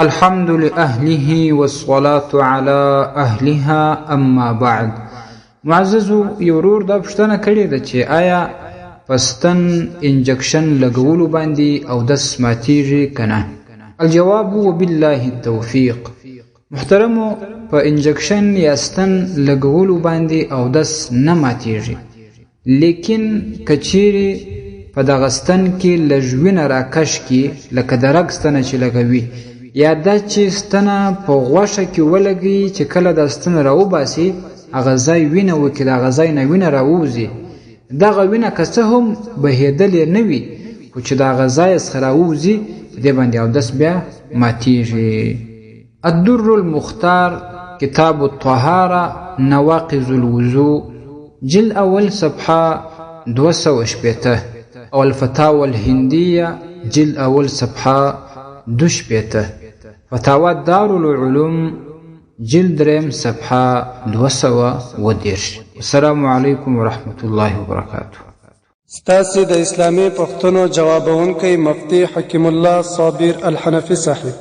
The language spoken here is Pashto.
الحمد لأهله والصلاة على أهلها اما بعد. معززو یورور دا پښتنه کړې ده چې آیا پستن انجکشن لګولو باندې او دس ماتیږي کنه؟ الجواب وبالله التوفیق. محترمو، په انجکشن یا ستن لګولو باندې او دس نه ماتیږي، لیکن کچيري په دغه ستن کې لږوینه راکش کی لکه د رګ ستنه چې لګوي، یا دا چې ستنه په غوښه کې ولګي چې کله د ستن راوباسي هغه ځای وینه وکړي، د هغه ځای نه وینه راووځي، دغه وینه که څه هم بهېدلې نه وي خو چې د هغه ځای څخه راووځي په دې باندې اودس بیا ماتیږي. الدر المختار کتاب الطهاره نواقض الوضوء جلد اول صفحه 280 او الفتاوى الهنديه جلد اول صفحه 280 فتاوى دار العلوم جلد دریم صفحه 210. السلام علیکم ورحمت الله وبرکاته. ستاسو د اسلامي پښتنو جوابونکي مفتي حکیم الله صابر الحنفي صاحب.